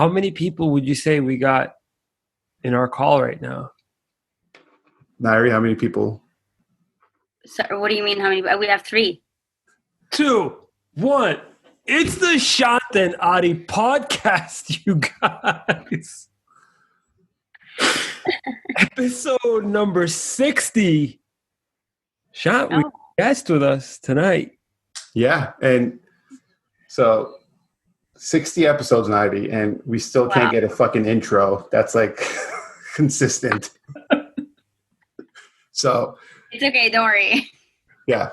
how many people would you say we got in our call right now? Nairi, how many people? So, what do you mean? How many? We have 3. 2, 1. It's the Shant and Ari podcast, you guys. Episode number 60. Shant, we have a guest with us tonight. Yeah, and so 60 episodes, Nairi, and we still can't get a fucking intro that's like consistent. So it's okay, don't worry. Yeah.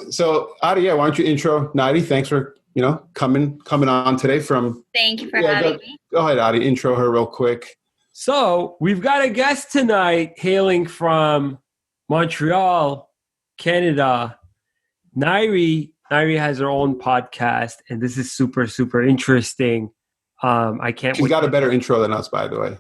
So Ari, why don't you intro Nairi? Thanks for coming on today from. Thank you for having me. Go ahead, Ari. Intro her real quick. So we've got a guest tonight hailing from Montreal, Canada. Nairi has her own podcast, and this is super, super interesting. I can't. She's got a better intro than us, by the way.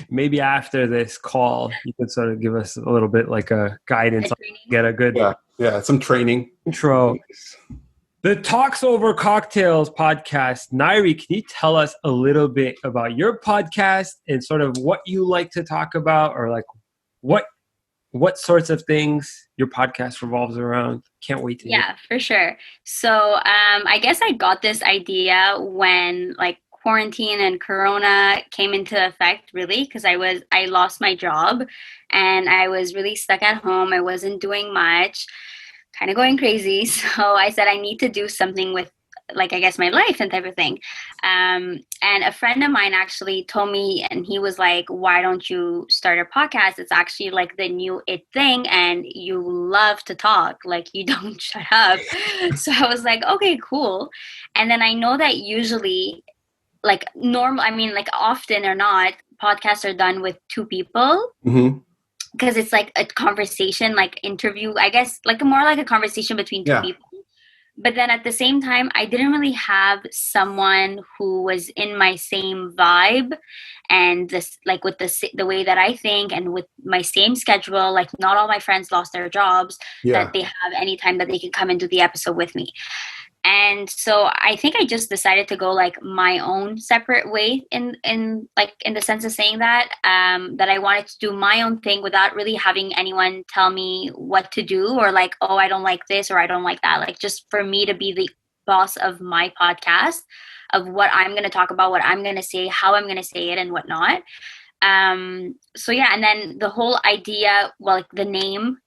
Maybe after this call, you can sort of give us a little bit like a guidance, get a good some training intro. The Talks Over Cocktails podcast. Nairi, can you tell us a little bit about your podcast and sort of what you like to talk about, or like what sorts of things your podcast revolves around? Can't wait to hear. Yeah, for sure. So I guess I got this idea when like quarantine and Corona came into effect, really, because I lost my job and I was really stuck at home. I wasn't doing much, kind of going crazy. So I said I need to do something with, like, I guess my life and type of thing. And a friend of mine actually told me, and he was like, why don't you start a podcast? It's actually like the new it thing, and you love to talk, like you don't shut up. So I was like, okay, cool. And then I know that usually, like often or not, podcasts are done with 2 people because it's like a conversation, like interview, I guess, like more like a conversation between 2 people. But then at the same time, I didn't really have someone who was in my same vibe and this, like with the way that I think and with my same schedule. Like not all my friends lost their jobs, that they have any time that they can come and do the episode with me. And so I think I just decided to go like my own separate way in the sense of saying that I wanted to do my own thing without really having anyone tell me what to do, or like, oh, I don't like this or I don't like that. Like just for me to be the boss of my podcast, of what I'm going to talk about, what I'm going to say, how I'm going to say it and whatnot. So yeah. And then the whole idea, well, like the name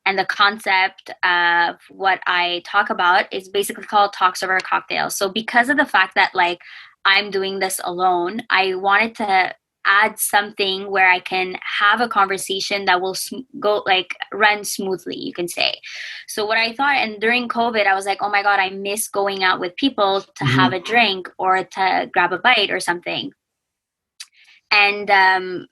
and the concept of what I talk about is basically called Talks Over Cocktails. So because of the fact that like I'm doing this alone, I wanted to add something where I can have a conversation that will run smoothly, you can say. So what I thought, and during COVID, I was like, oh my God, I miss going out with people to have a drink or to grab a bite or something. And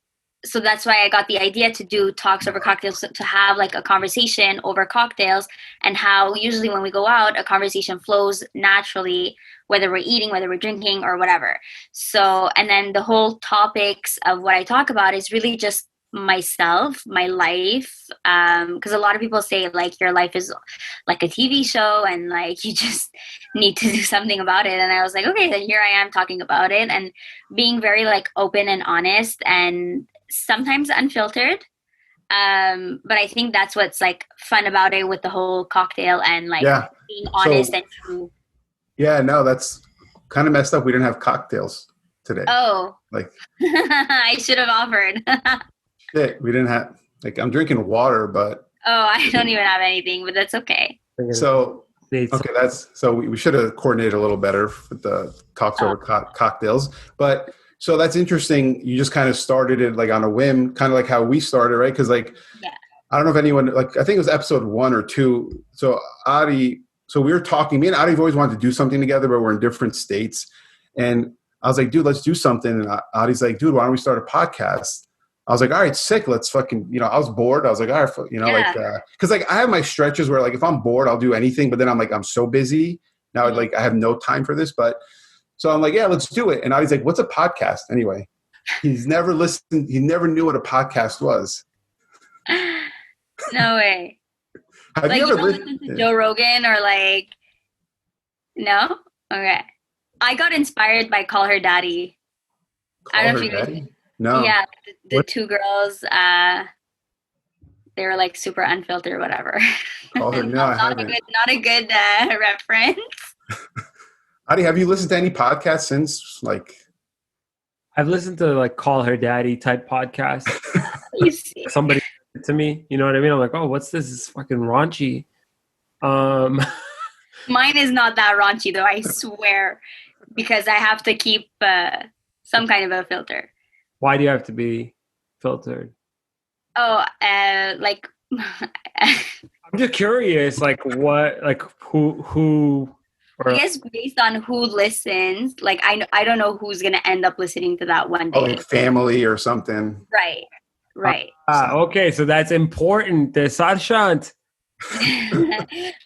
so that's why I got the idea to do Talks Over Cocktails, to have like a conversation over cocktails, and how usually when we go out, a conversation flows naturally, whether we're eating, whether we're drinking or whatever. So, and then the whole topics of what I talk about is really just myself, my life. Because a lot of people say like your life is like a TV show and like you just need to do something about it. And I was like, okay, then here I am talking about it and being very like open and honest and sometimes unfiltered. But I think that's what's like fun about it with the whole cocktail and like being honest and true. Yeah, no, that's kind of messed up. We didn't have cocktails today. Oh, like I should have offered. Shit, we didn't have, like, I'm drinking water, but I don't even have anything, but that's okay. So we should have coordinated a little better with the Talks Over cocktails, but. So that's interesting. You just kind of started it like on a whim, kind of like how we started, right? Because like, I don't know if anyone, like, I think it was episode 1 or 2. So Ari, we were talking, me and Ari have always wanted to do something together, but we're in different states. And I was like, dude, let's do something. And Ari's like, dude, why don't we start a podcast? I was like, all right, sick. Let's fucking, I was bored. I was like, all right, cause like I have my stretches where like, if I'm bored, I'll do anything. But then I'm like, I'm so busy now. Like I have no time for this, but so I'm like, yeah, let's do it. And I was like, what's a podcast anyway? He's never listened. He never knew what a podcast was. No way. Have like you ever listen to Joe Rogan or like, no? Okay. I got inspired by Call Her Daddy. I Call don't know her if you guys. daddy? No. Yeah, the What? two girls. They were like super unfiltered, whatever. Call her. No, I Not a haven't. good, not a good reference. Adi, have you listened to any podcasts since? Like, I've listened to like Call Her Daddy type podcasts. You see, Somebody sent it to me, you know what I mean? I'm like, oh, what's this? It's fucking raunchy. Um, mine is not that raunchy though. I swear, because I have to keep some kind of a filter. why do you have to be filtered? Oh, like I'm just curious, like what, like who, I or guess based on who listens, like I don't know who's gonna end up listening to that one oh, day. like family or something. Right, right. okay, so that's important. The Sarshant.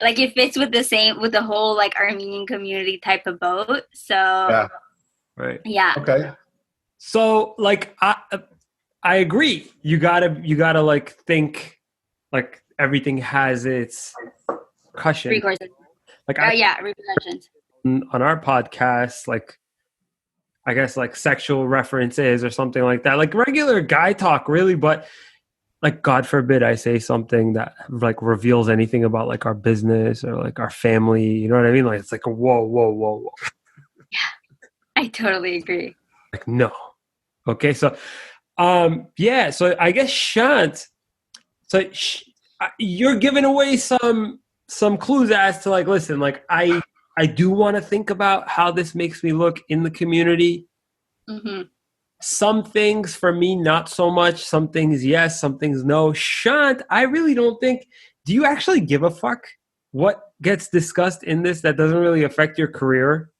Like it fits with the whole like Armenian community type of boat. So Yeah. Right. yeah. Okay. So like I agree. You gotta like think like everything has its cushion. Recourses. Like Yeah, repercussions. on our podcast, like I guess like sexual references or something like that, like regular guy talk, really. But like, God forbid I say something that like reveals anything about like our business or like our family. You know what I mean? Like it's like a whoa, whoa, whoa, whoa. I totally agree. Like no. Okay, so yeah, so I guess Shant. So you're giving away some clues as to like, listen, like I do want to think about how this makes me look in the community. Mm-hmm. Some things for me, not so much. Some things, yes. Some things, no. Shant, I really don't think. Do you actually give a fuck what gets discussed in this that doesn't really affect your career?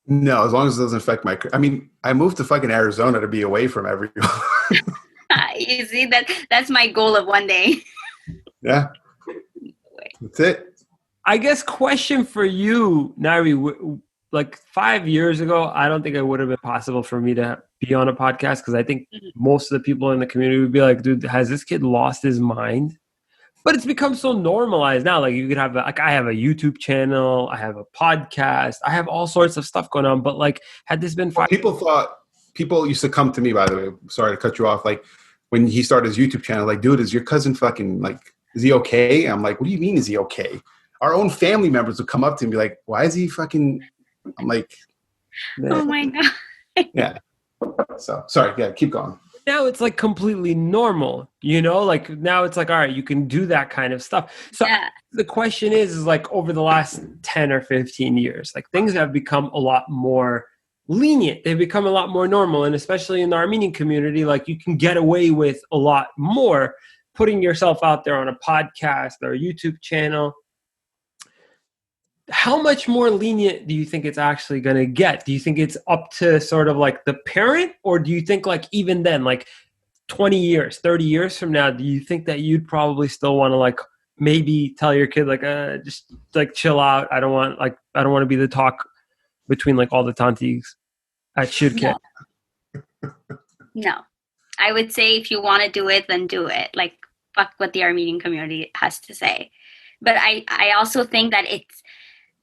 No, as long as it doesn't affect my. I mean, I moved to fucking Arizona to be away from everyone. You see, that's my goal of one day. Yeah, that's it. I guess question for you, Nairi, like 5 years ago, I don't think it would have been possible for me to be on a podcast because I think most of the people in the community would be like, dude, has this kid lost his mind? But it's become so normalized now. Like you could have, like I have a YouTube channel, I have a podcast, I have all sorts of stuff going on. But like, had this been People used to come to me, by the way, sorry to cut you off. Like when he started his YouTube channel, like, dude, is your cousin fucking like, is he okay? I'm like, what do you mean, is he okay? Our own family members would come up to me and be like, why is he fucking, I'm like, Oh my God. yeah. So sorry, yeah, keep going. now it's like completely normal, you know, like now it's like, all right, you can do that kind of stuff. So Yeah. the question is like over the last 10 or 15 years, like things have become a lot more lenient. They've become a lot more normal. And especially in the Armenian community, like you can get away with a lot more putting yourself out there on a podcast or a YouTube channel. How much more lenient do you think it's actually going to get? Do you think it's up to sort of like the parent, or do you think like even then, like 20 years, 30 years from now, do you think that you'd probably still want to like maybe tell your kid like just like chill out. I don't want to be the talk between like all the tanties at Shirkit. No. I would say if you want to do it, then do it. Like fuck what the Armenian community has to say. But I also think that it's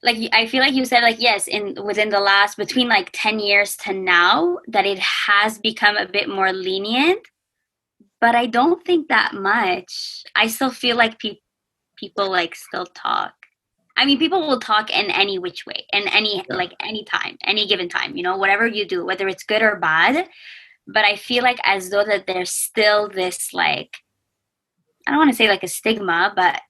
like I feel like you said like yes within the last between like 10 years to now that it has become a bit more lenient, but I don't think that much. I still feel like people like still talk. I mean, people will talk in any which way, in like any time, any given time, you know, whatever you do, whether it's good or bad. But I feel like as though that there's still this like, I don't want to say like a stigma, but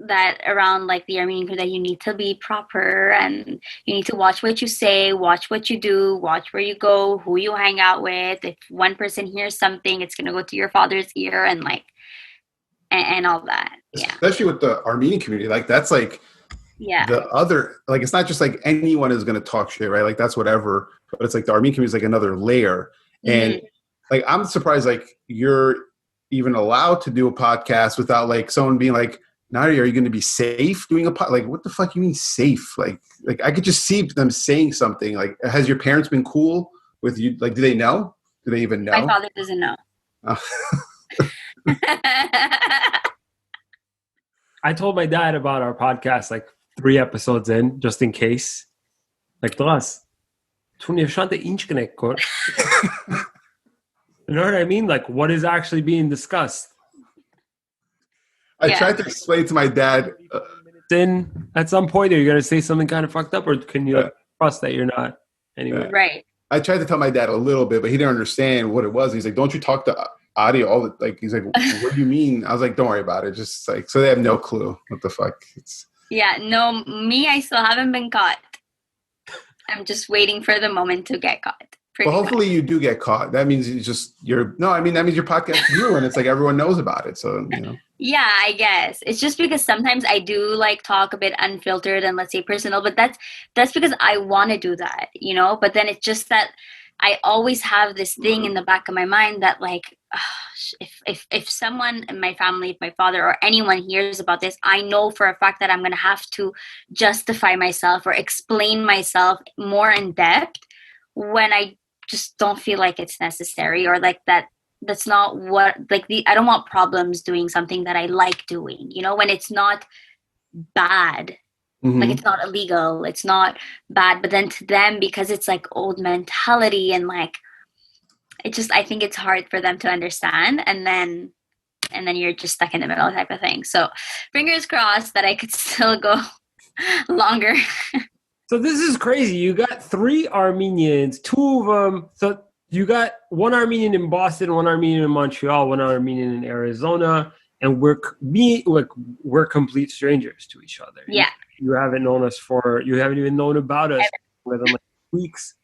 that around like the Armenian that you need to be proper and you need to watch what you say, watch what you do, watch where you go, who you hang out with. If one person hears something, it's gonna go to your father's ear and like and all that. Yeah. Especially with the Armenian community, like that's like the other, like it's not just like anyone is gonna talk shit, right? Like that's whatever, but it's like the Armenian community is like another layer. And like I'm surprised like you're even allowed to do a podcast without like someone being like, Nairi, are you going to be safe doing a podcast? Like, what the fuck you mean safe? Like I could just see them saying something. Like, has your parents been cool with you? Like, do they know? Do they even know? My father doesn't know. Oh. I told my dad about our podcast like 3 episodes in, just in case. Like Dras. You know what I mean? Like, what is actually being discussed? I tried to explain to my dad. Then at some point, are you going to say something kind of fucked up, or can you trust that you're not? Anyway, right. I tried to tell my dad a little bit, but he didn't understand what it was. He's like, "Don't you talk to Ari all the like?" He's like, "What do you mean?" I was like, "Don't worry about it." Just like so, they have no clue what the fuck. No, me, I still haven't been caught. I'm just waiting for the moment to get caught. Well, hopefully you do get caught. That means that means your podcast grew and it's like everyone knows about it. So, Yeah, I guess. It's just because sometimes I do like talk a bit unfiltered and let's say personal, but that's because I want to do that, but then it's just that I always have this thing in the back of my mind that like, if someone in my family, if my father or anyone hears about this, I know for a fact that I'm going to have to justify myself or explain myself more in depth when I just don't feel like it's necessary or like that's not what I don't want problems doing something that I like doing, when it's not bad. Mm-hmm. Like it's not illegal, it's not bad, but then to them, because it's like old mentality and like I think it's hard for them to understand, and then you're just stuck in the middle type of thing. So fingers crossed that I could still go longer. So this is crazy. You got 3 Armenians, 2 of them. So you got 1 Armenian in Boston, 1 Armenian in Montreal, 1 Armenian in Arizona, and we're complete strangers to each other. Yeah. You haven't even known about us within like weeks.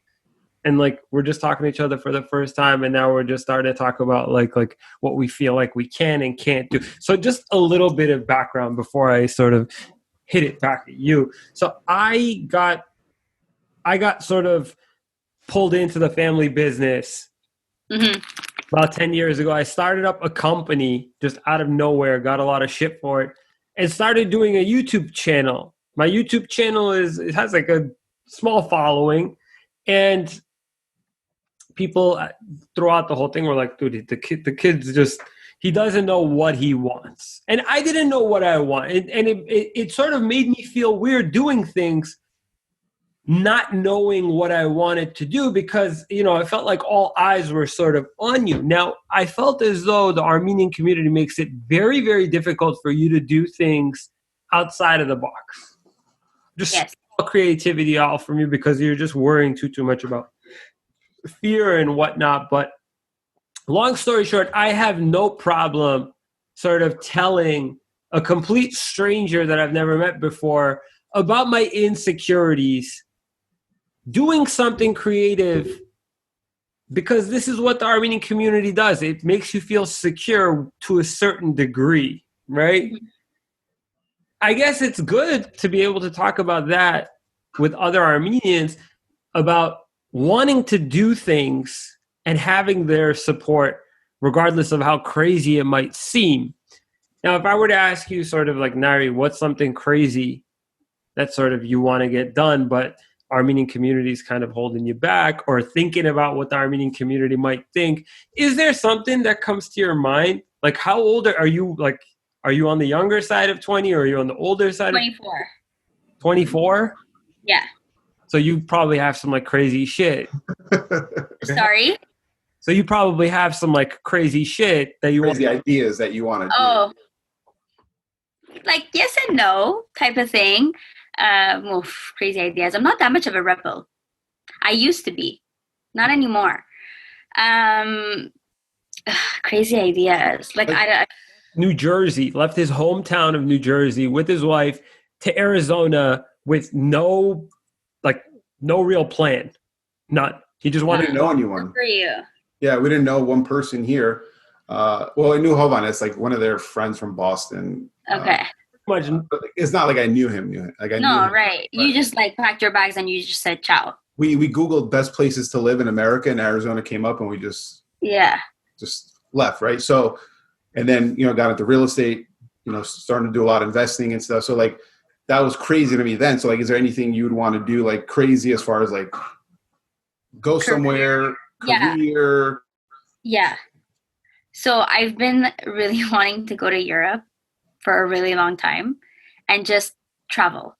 And like we're just talking to each other for the first time, and now we're just starting to talk about like what we feel like we can and can't do. So just a little bit of background before I sort of hit it back at you. So I got sort of pulled into the family business about 10 years ago. I started up a company just out of nowhere, got a lot of shit for it, and started doing a YouTube channel. My YouTube channel it has like a small following, and people throughout the whole thing were like, dude, the kid's just, he doesn't know what he wants. And I didn't know what I wanted. And it sort of made me feel weird doing things, not knowing what I wanted to do because, I felt like all eyes were sort of on you. Now, I felt as though the Armenian community makes it very, very difficult for you to do things outside of the box. Just creativity all from you because you're just worrying too much about fear and whatnot. But long story short, I have no problem sort of telling a complete stranger that I've never met before about my insecurities, doing something creative, because this is what the Armenian community does. It makes you feel secure to a certain degree, right? I guess it's good to be able to talk about that with other Armenians about wanting to do things and having their support regardless of how crazy it might seem. Now, if I were to ask you sort of like, Nairi, what's something crazy that sort of you want to get done, but Armenian community is kind of holding you back or thinking about what the Armenian community might think, is there something that comes to your mind? Like how old are you? Like, are you on the younger side of 20 or are you on the older side? 24. 24? Yeah. So you probably have some like crazy shit. Sorry? So you probably have some like crazy shit that you crazy ideas that you want to do. Oh, like yes and no type of thing. Crazy ideas. I'm not that much of a rebel. I used to be, not anymore. Crazy ideas. Like I New Jersey, left his hometown of New Jersey with his wife to Arizona with no real plan. None. He just wanted to know anyone. Good for you. Yeah, we didn't know one person here. Well, I knew Hovan. It's like one of their friends from Boston. Okay. It's not like I knew him. Like I knew him, right. You just like packed your bags and you just said ciao. We Googled best places to live in America, and Arizona came up, and we just left, right? So, and then got into real estate, starting to do a lot of investing and stuff. So like that was crazy to me then. So like, is there anything you would want to do like crazy as far as like go somewhere? Career. Yeah. So I've been really wanting to go to Europe for a really long time and just travel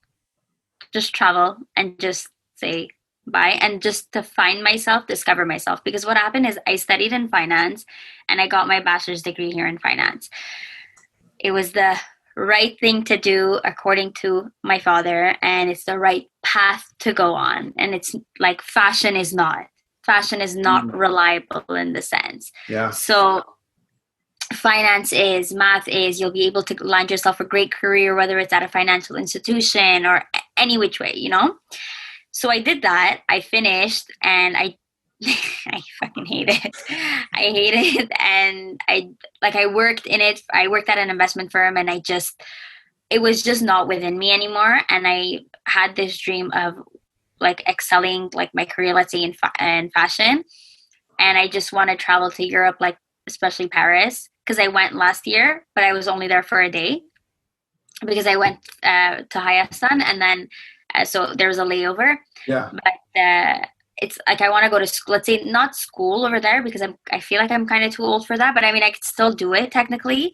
and just say bye, and just to find myself, discover myself. Because what happened is I studied in finance and I got my bachelor's degree here in finance. It was the right thing to do according to my father, and it's the right path to go on. And it's like fashion is not reliable in the sense. Yeah. So finance is, math is, you'll be able to land yourself a great career, whether it's at a financial institution or any which way, you know? So I did that. I finished and I fucking hate it. I hate it. And I worked in it. I worked at an investment firm and it was just not within me anymore. And I had this dream of like excelling like my career, let's say in fashion. And I just want to travel to Europe, like especially Paris, because I went last year, but I was only there for a day because I went to Hayastan, and then so there was a layover. Yeah. But it's like I want to go to school, let's say not school over there, because I feel like I'm kind of too old for that. But I mean, I could still do it technically,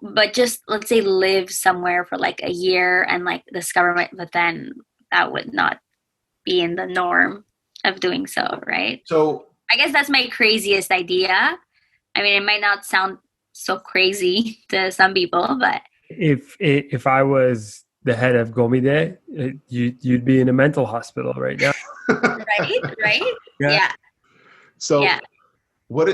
but just let's say live somewhere for like a year and like discover my, but then that would not be in the norm of doing so, right? So I guess that's my craziest idea. I mean, it might not sound so crazy to some people, but if I was the head of Gomide, you'd be in a mental hospital right now. right? Yeah. So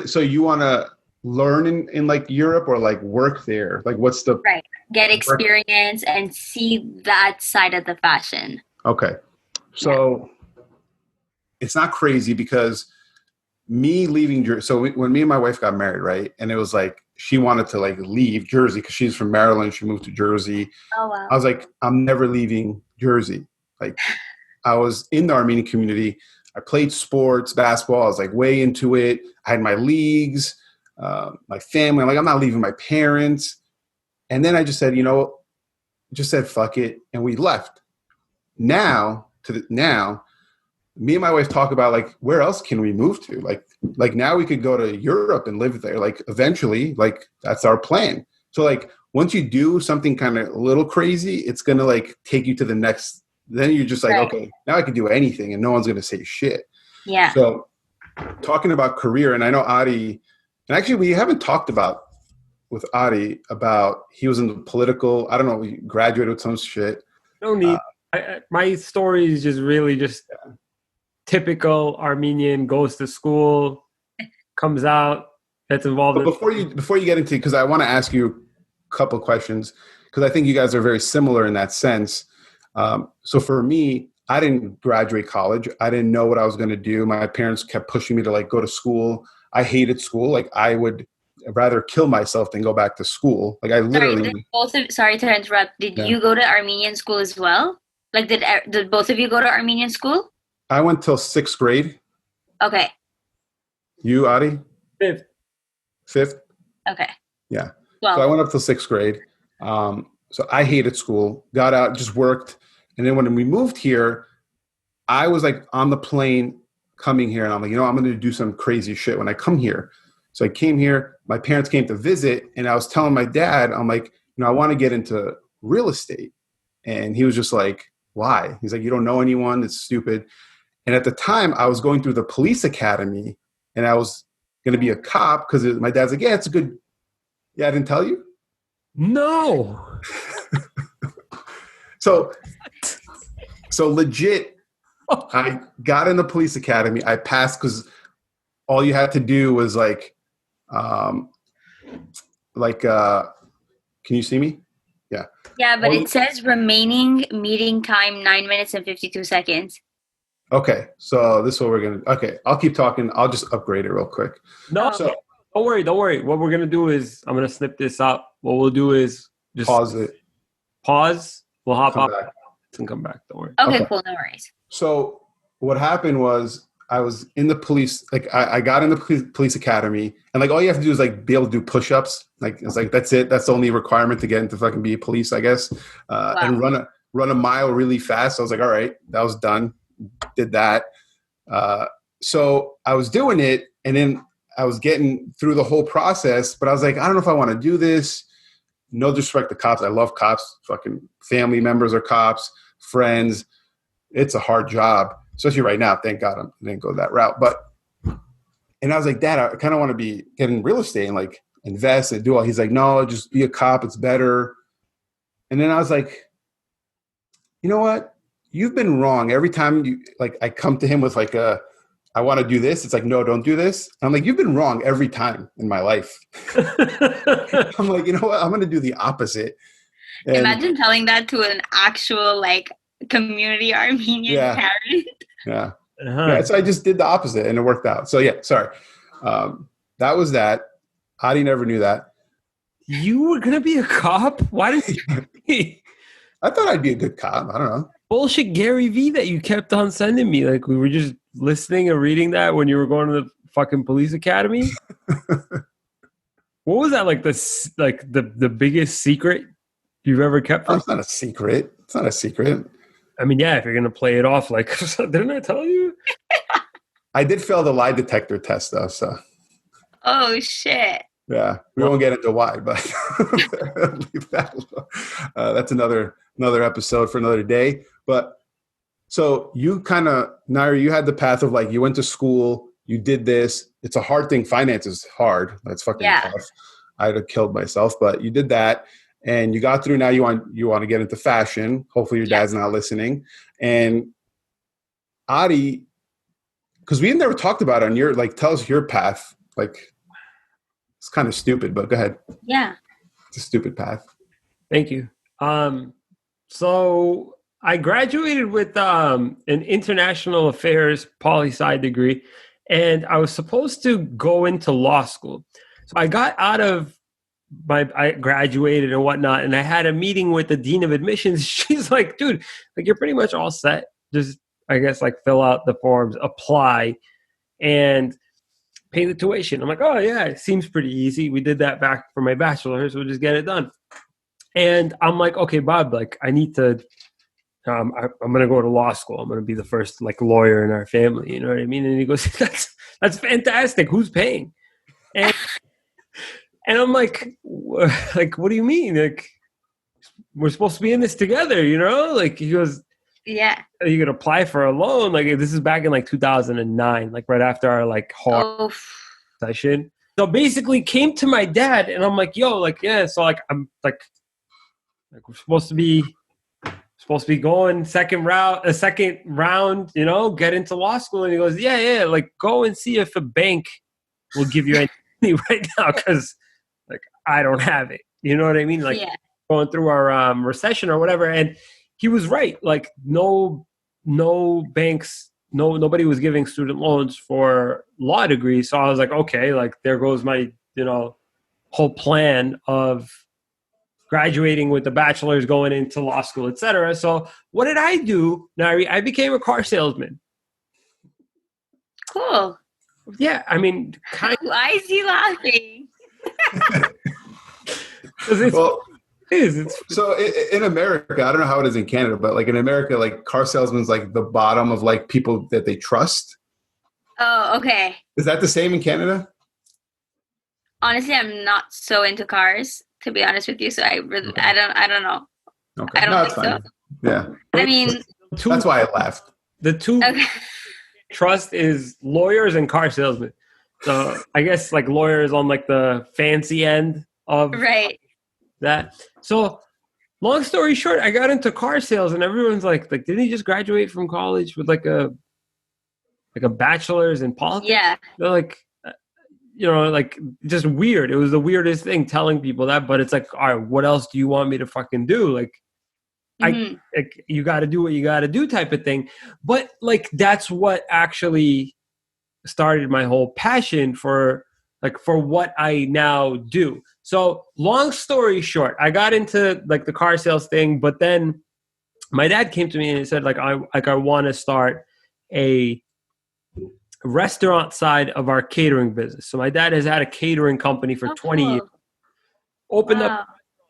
so you want to learn in like Europe or like work there? Like what's the right? Get experience and see that side of the fashion. Okay. So it's not crazy because me leaving Jersey. So when me and my wife got married, right? And it was like, she wanted to like leave Jersey because she's from Maryland. She moved to Jersey. Oh, wow. I was like, I'm never leaving Jersey. Like I was in the Armenian community. I played sports, basketball. I was like way into it. I had my leagues, my family. I'm like, I'm not leaving my parents. And then I just said, fuck it. And we left. Now, me and my wife talk about like, where else can we move to? Like now we could go to Europe and live there. Like eventually, like that's our plan. So like once you do something kind of a little crazy, it's going to like take you to the next, then you're just like, okay, now I can do anything and no one's going to say shit. Yeah. So talking about career, and I know Ari, and actually we haven't talked about with Ari about, he was in the political, I don't know, he graduated with some shit. No need. My story is just really typical Armenian, goes to school, comes out, gets involved. But before you get into, because I want to ask you a couple questions, because I think you guys are very similar in that sense. So for me, I didn't graduate college. I didn't know what I was going to do. My parents kept pushing me to like go to school. I hated school. Like I would rather kill myself than go back to school. Like I literally. Sorry to interrupt. Did you go to Armenian school as well? Like did both of you go to Armenian school? I went till 6th grade. Okay. You, Adi? 5th. 5th? Okay. Yeah. Well, so I went up till 6th grade. So I hated school, got out, just worked. And then when we moved here, I was like on the plane coming here and I'm like, I'm going to do some crazy shit when I come here. So I came here, my parents came to visit and I was telling my dad, I'm like, I want to get into real estate. And he was just like, why? He's like, you don't know anyone. It's stupid. And at the time I was going through the police academy and I was going to be a cop because my dad's like, yeah, it's a good. Yeah. I didn't tell you. No. So legit, I got in the police academy. I passed because all you had to do was can you see me? Yeah. Yeah, but it says remaining meeting time 9 minutes and 52 seconds. Okay, so this is what we're going to... Okay, I'll keep talking. I'll just upgrade it real quick. No, don't worry. What we're going to do is I'm going to snip this up. What we'll do is just... Pause it. Pause. We'll hop up back. and come back. Don't worry. Okay, cool. No worries. So what happened was I was in the police... Like, I got in the police academy, and like all you have to do is like be able to do push-ups. Like, it's like, that's it. That's the only requirement to get into fucking be a police, I guess. Wow. And run a mile really fast. I was like, all right, that was done. Did that. So I was doing it, and then I was getting through the whole process, but I was like, I don't know if I want to do this. No disrespect to cops. I love cops. Fucking family members are cops, friends. It's a hard job. especially right now. Thank God I didn't go that route. But, and I was like, Dad, I kind of want to be getting real estate and like invest and do all. He's like, no, just be a cop. It's better. And then I was like, you know what? You've been wrong. Every time I come to him with like I want to do this. It's like, no, don't do this. I'm like, you've been wrong every time in my life. I'm like, you know what? I'm going to do the opposite. And imagine telling that to an actual like community Armenian parent. Yeah. Yeah. So I just did the opposite and it worked out. So yeah, sorry. That was that. Adi never knew that. You were going to be a cop? Why did you? I thought I'd be a good cop. I don't know. Bullshit Gary V that you kept on sending me. Like we were just listening and reading that when you were going to the fucking police academy. What was that like? The biggest secret you've ever kept from? It's not a secret. It's not a secret. I mean, yeah, if you're gonna play it off, like, didn't I tell you? I did fail the lie detector test though, so. Oh shit. Yeah, we won't get into why, but leave that alone. That's another episode for another day. But so you kind of, Nairi, you had the path of like you went to school, you did this. It's a hard thing. Finance is hard. That's fucking tough. I'd have killed myself, but you did that, and you got through. Now you want to get into fashion. Hopefully your dad's not listening. And Adi, because we never talked about it on your tell us your path. Like it's kind of stupid, but go ahead. Yeah, it's a stupid path. Thank you. So I graduated with an international affairs poli-sci degree, and I was supposed to go into law school. So I got out of I graduated and whatnot, and I had a meeting with the dean of admissions. She's like, dude, like you're pretty much all set. Just, I guess, like fill out the forms, apply, and pay the tuition. I'm like, oh yeah, it seems pretty easy. We did that back for my bachelor's. We'll just get it done. And I'm like, okay, Bob, like I need to, I'm going to go to law school. I'm going to be the first like lawyer in our family. You know what I mean? And he goes, that's fantastic. Who's paying? And I'm like, what do you mean? Like, we're supposed to be in this together, you know? Like he goes, yeah. You could apply for a loan. Like this is back in like 2009, like right after our like hard session. So basically came to my dad and I'm like, yo, like, yeah. So like, I'm like we're supposed to be going second round, you know, get into law school. And he goes, yeah. Like go and see if a bank will give you any right now. Cause like, I don't have it. You know what I mean? Like going through our recession or whatever. And he was right. Like no banks, nobody was giving student loans for law degrees. So I was like, okay, like there goes my, you know, whole plan of graduating with the bachelor's, going into law school, etc. So what did I do, Nairi? I became a car salesman. Cool. Yeah, I mean, why is he laughing? So in America, I don't know how it is in Canada, but like in America, like car salesman's like the bottom of like people that they trust. Oh, okay. Is that the same in Canada? Honestly, I'm not so into cars, to be honest with you. So I don't know. Okay. I don't think so. Yeah. I mean, that's why I laughed. The two trust is lawyers and car salesmen. So I guess like lawyers on like the fancy end of that. So long story short, I got into car sales and everyone's like, didn't he just graduate from college with like a bachelor's in politics? Yeah. They're like, you know, like just weird. It was the weirdest thing telling people that, but it's like, all right, what else do you want me to fucking do? Like, you got to do what you got to do type of thing. But like, that's what actually started my whole passion for what I now do. So long story short, I got into like the car sales thing, but then my dad came to me and he said I want to start a restaurant side of our catering business. So my dad has had a catering company for 20 years. Opened up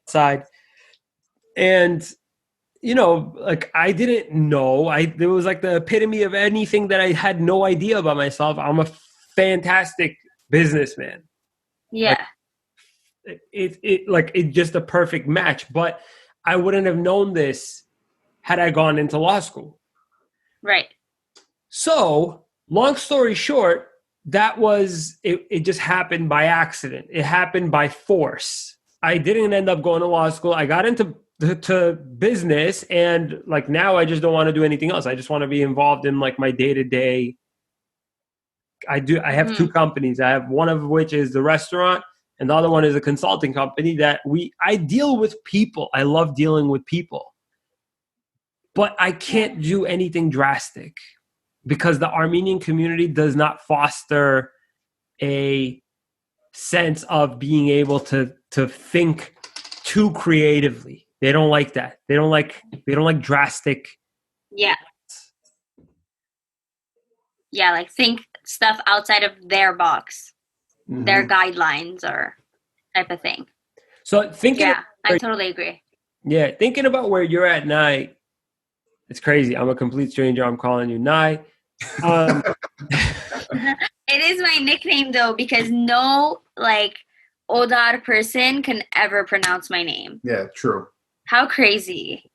side, and you know, like I didn't know. It was like the epitome of anything that I had no idea about myself. I'm a fantastic businessman. Yeah. Like, it's just a perfect match. But I wouldn't have known this had I gone into law school. Right. So, long story short, that was it just happened by accident. It happened by force. I didn't end up going to law school. I got into to business, and like now I just don't want to do anything else. I just want to be involved in like my day-to-day. I have two companies. I have one of which is the restaurant, and the other one is a consulting company that I deal with people. I love dealing with people. But I can't do anything drastic because the Armenian community does not foster a sense of being able to think too creatively. They don't like that. They don't like drastic. Yeah. Yeah, like think stuff outside of their box, their guidelines or type of thing. So thinking. Yeah, I totally agree. Yeah, thinking about where you're at, Nai. It's crazy. I'm a complete stranger. I'm calling you Nai. It is my nickname though, because no like Odar person can ever pronounce my name. Yeah, true. How crazy.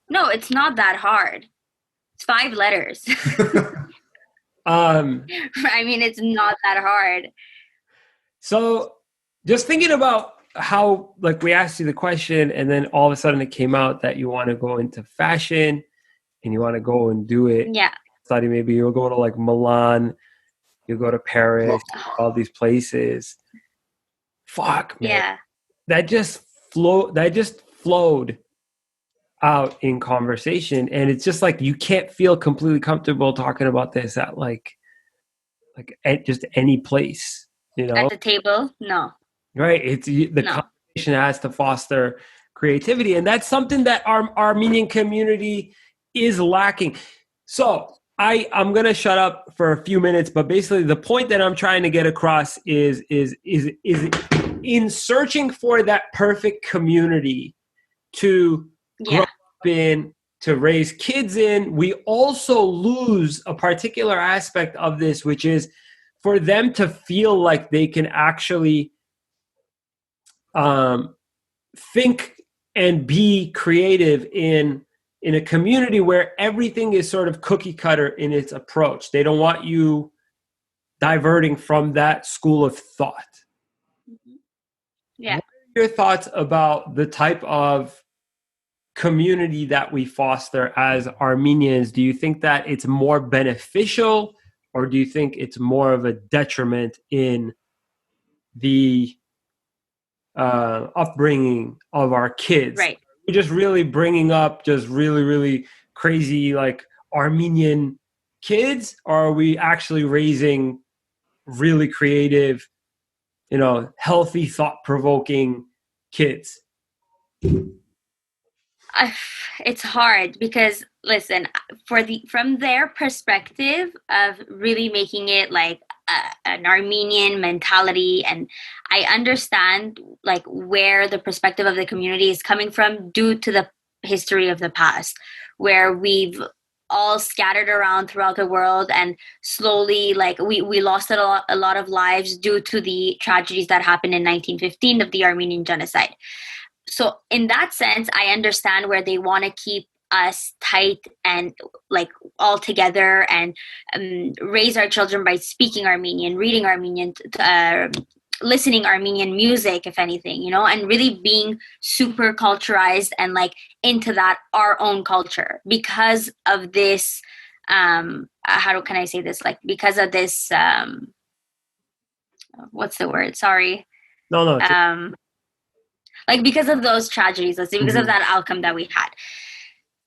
No, it's not that hard. It's 5 letters. I mean, it's not that hard. So just thinking about how, like, we asked you the question and then all of a sudden it came out that you want to go into fashion and you want to go and do it. Yeah. Study, maybe you'll go to like Milan, you'll go to Paris, all these places. Fuck, man. Yeah. That just flowed out in conversation. And it's just like, you can't feel completely comfortable talking about this at like at just any place, you know? At the table? No. Right. It's the conversation has to foster creativity. And that's something that our Armenian community is lacking. So I'm going to shut up for a few minutes, but basically the point that I'm trying to get across is in searching for that perfect community to grow up in, to raise kids in, we also lose a particular aspect of this, which is for them to feel like they can actually think and be creative in a community where everything is sort of cookie cutter in its approach. They don't want you diverting from that school of thought. Yeah. What are your thoughts about the type of community that we foster as Armenians? Do you think that it's more beneficial, or do you think it's more of a detriment in the upbringing of our kids? Right. We're just really bringing up just really, really crazy like Armenian kids, or are we actually raising really creative, healthy, thought-provoking kids? It's hard because, listen, from their perspective of really making it like an Armenian mentality, and I understand like where the perspective of the community is coming from due to the history of the past, where we've all scattered around throughout the world and slowly like we lost a lot of lives due to the tragedies that happened in 1915 of the Armenian genocide. So in that sense, I understand where they want to keep us tight and like all together and raise our children by speaking Armenian, reading Armenian, listening Armenian music, if anything, and really being super culturized and like into that our own culture because of this. How can I say this? Like because of this. What's the word? Sorry. No. Like because of those tragedies, let's say, because of that outcome that we had.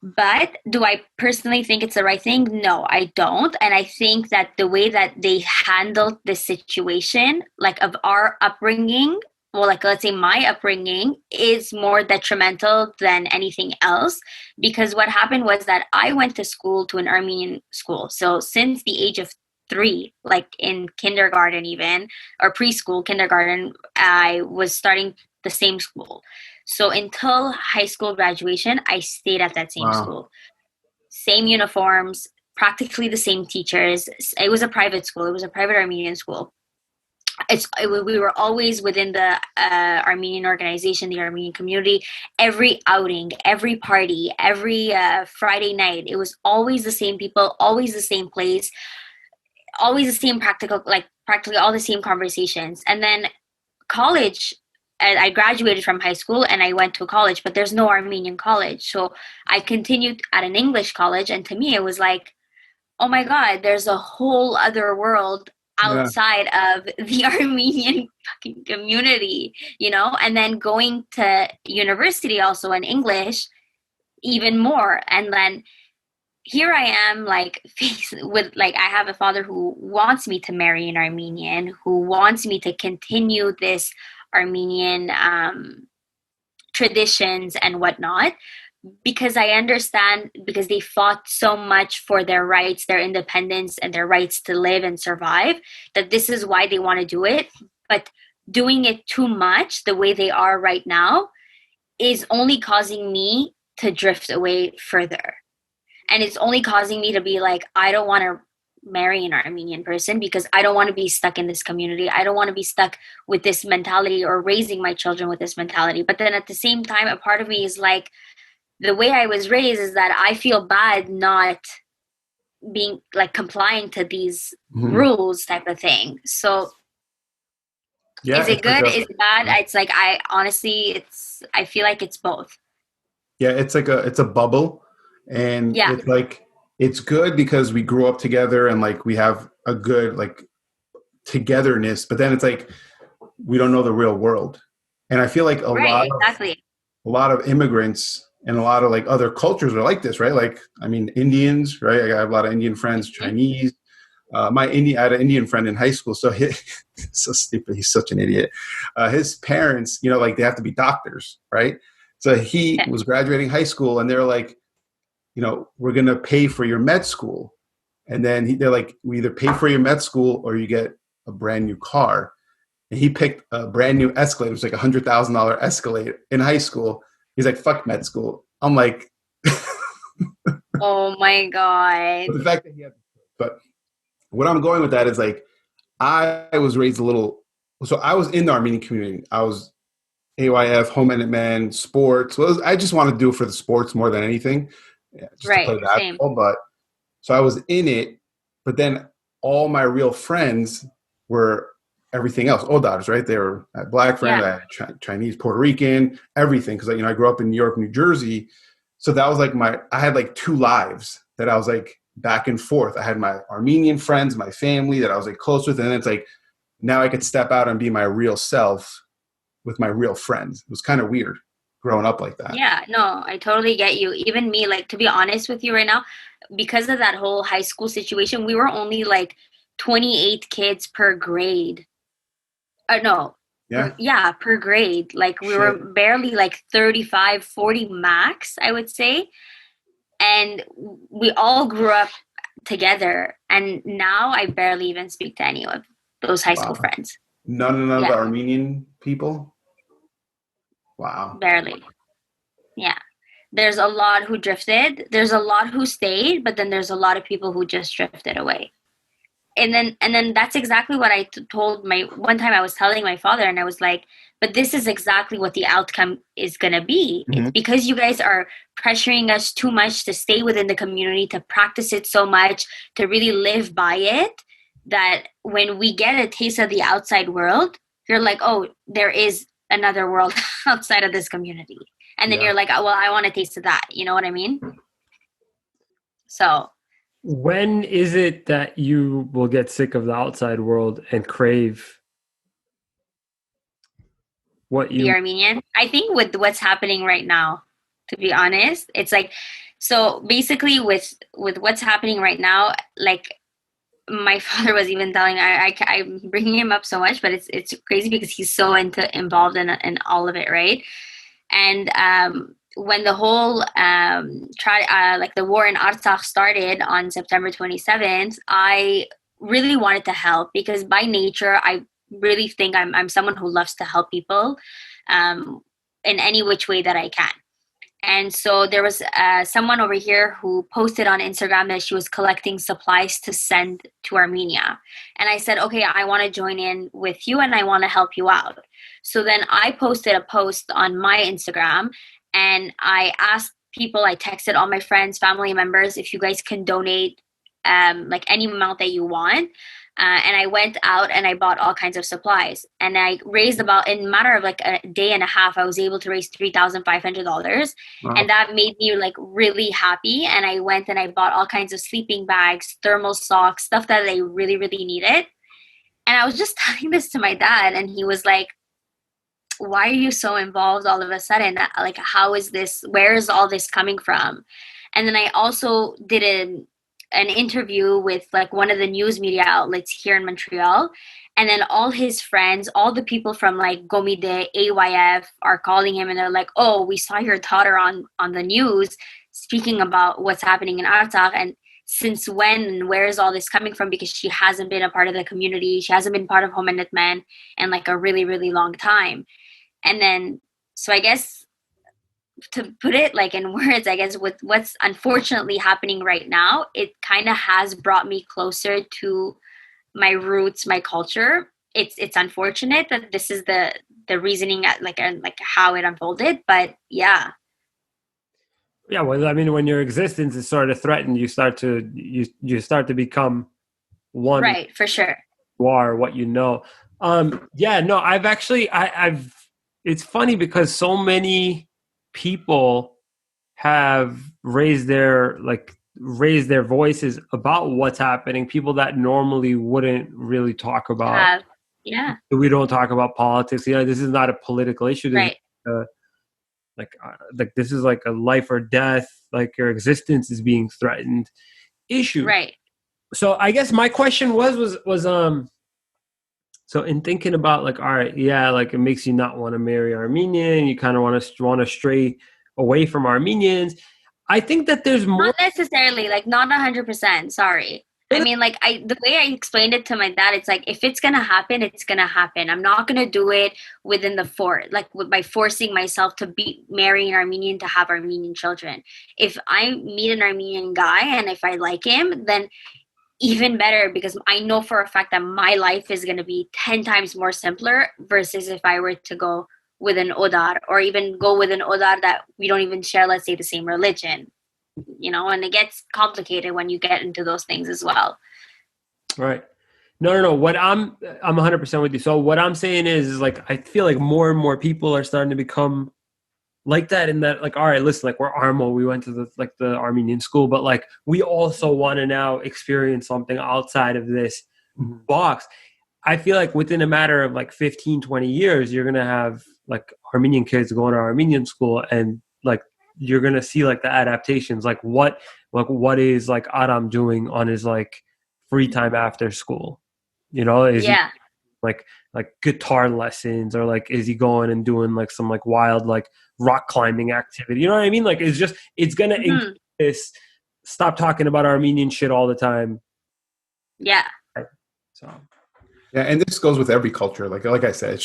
But do I personally think it's the right thing? No, I don't. And I think that the way that they handled this situation, like of our upbringing, well, like let's say my upbringing is more detrimental than anything else. Because what happened was that I went to school, to an Armenian school. So since the age of 3, like in kindergarten even, or preschool, kindergarten, I was starting the same school. So until high school graduation, I stayed at that same school. Same uniforms, practically the same teachers. It was a private school. It was a private Armenian school. we were always within the Armenian organization, the Armenian community. Every outing, every party, every Friday night, it was always the same people, always the same place, always the same practically all the same conversations. And then college, I graduated from high school and I went to college, but there's no Armenian college. So I continued at an English college. And to me, it was like, oh my God, there's a whole other world outside of the Armenian fucking community, and then going to university also in English, even more. And then here I am, like, faced with, like, I have a father who wants me to marry an Armenian, who wants me to continue this Armenian traditions and whatnot, because I understand, because they fought so much for their rights, their independence, and their rights to live and survive, that this is why they want to do it. But doing it too much the way they are right now is only causing me to drift away further. And it's only causing me to be like, I don't want to marry an Armenian person because I don't want to be stuck in this community. I don't want to be stuck with this mentality or raising my children with this mentality. But then at the same time, a part of me is like, the way I was raised is that I feel bad not being, like, complying to these rules type of thing. So is it good? Is it bad? It's like, I feel like it's both. Yeah, it's a bubble. And it's like, it's good because we grew up together and, like, we have a good, like, togetherness, but then it's like, we don't know the real world. And I feel like a lot of immigrants and a lot of, like, other cultures are like this, right? Like, I mean, Indians, right? I have a lot of Indian friends, Chinese. I had an Indian friend in high school. So so stupid. He's such an idiot. His parents, like, they have to be doctors, right? So he was graduating high school and they're like, we're going to pay for your med school. And then they're like, we either pay for your med school or you get a brand new car. And he picked a brand new Escalade. It was like $100,000 Escalade in high school. He's like, fuck med school. I'm like, oh my God. But the fact that but what I'm going with that is, like, I was raised so I was in the Armenian community. I was AYF, Home Man, sports. I just wanted to do it for the sports more than anything. Yeah, just to play basketball. But so I was in it, but then all my real friends were everything else. Odars, right? They were black friends, I had Chinese, Puerto Rican, everything. Because, I grew up in New York, New Jersey. So that was like I had like two lives that I was like back and forth. I had my Armenian friends, my family that I was like close with. And then it's like, now I could step out and be my real self with my real friends. It was kind of weird growing up like that. Yeah, no, I totally get you. Even me, like, to be honest with you right now, because of that whole high school situation, we were only like 28 kids per grade. Per grade. Like, we were barely like 35, 40 max, I would say. And we all grew up together. And now I barely even speak to any of those high school friends. None of the Armenian people? Wow. Barely. Yeah. There's a lot who drifted. There's a lot who stayed, but then there's a lot of people who just drifted away. And then that's exactly what I told one time I was telling my father, and I was like, but this is exactly what the outcome is going to be. It's because you guys are pressuring us too much to stay within the community, to practice it so much, to really live by it, that when we get a taste of the outside world, you're like, oh, there is another world outside of this community. And then you're like, oh, well, I want a taste of that. You know what I mean? So when is it that you will get sick of the outside world and crave the Armenian? I think with what's happening right now, to be honest, it's like, so basically with what's happening right now, like, my father was even telling, I'm bringing him up so much, but it's crazy because he's so involved in all of it, right? And when the whole the war in Artsakh started on September 27th, I really wanted to help because by nature, I really think I'm someone who loves to help people in any which way that I can. And so there was someone over here who posted on Instagram that she was collecting supplies to send to Armenia. And I said, okay, I want to join in with you and I want to help you out. So then I posted a post on my Instagram and I asked people, I texted all my friends, family members, if you guys can donate like any amount that you want. And I went out and I bought all kinds of supplies. And I raised about, in a matter of like a day and a half, I was able to raise $3,500. Wow. And that made me like really happy. And I went and I bought all kinds of sleeping bags, thermal socks, stuff that I really, really needed. And I was just telling this to my dad and he was like, why are you so involved all of a sudden? Like, how is this, where is all this coming from? And then I also did an interview with like one of the news media outlets here in Montreal. And then all his friends, all the people from like Gomide, AYF are calling him and they're like, oh, we saw your daughter on the news speaking about what's happening in Artsakh. And since when and where is all this coming from? Because she hasn't been a part of the community. She hasn't been part of Homenet Men in like a really, really long time. And then, so I guess to put it like in words, I guess with what's unfortunately happening right now, it kind of has brought me closer to my roots, my culture. It's unfortunate that this is the reasoning like how it unfolded, but yeah. Yeah, well, I mean, when your existence is sort of threatened, you start to become one. Right, for sure. You are what you know. Yeah, no, I've. It's funny because so many people have raised their voices about what's happening. People that normally wouldn't really talk about. Yeah. We don't talk about politics. You know, this is not a political issue. This right. Like this is like a life or death. Like your existence is being threatened issue. Right. So I guess my question was so in thinking about like, all right, yeah, like it makes you not want to marry Armenian. You kind of want to stray away from Armenians. I think that there's more. Not necessarily, like not 100%. Sorry. I mean, like the way I explained it to my dad, it's like, if it's going to happen, it's going to happen. I'm not going to do it within by forcing myself to marry an Armenian to have Armenian children. If I meet an Armenian guy and if I like him, then even better, because I know for a fact that my life is going to be 10 times more simpler versus if I were to go with an Odar or even go with an Odar that we don't even share, let's say, the same religion, you know, and it gets complicated when you get into those things as well. Right. No. What I'm 100% with you. So what I'm saying is like, I feel like more and more people are starting to become like that, in that, like, all right, listen, like we're Armo, we went to the Armenian school, but like we also want to now experience something outside of this box. I feel like within a matter of like 15, 20 years, you're going to have like Armenian kids going to Armenian school and like you're going to see like the adaptations, like what is like Adam doing on his like free time after school, you know? Is he like guitar lessons, or like is he going and doing like some like wild like rock climbing activity, you know what I mean? Like it's gonna increase. Stop talking about Armenian shit all the time. Yeah. So yeah, and this goes with every culture. Like I said,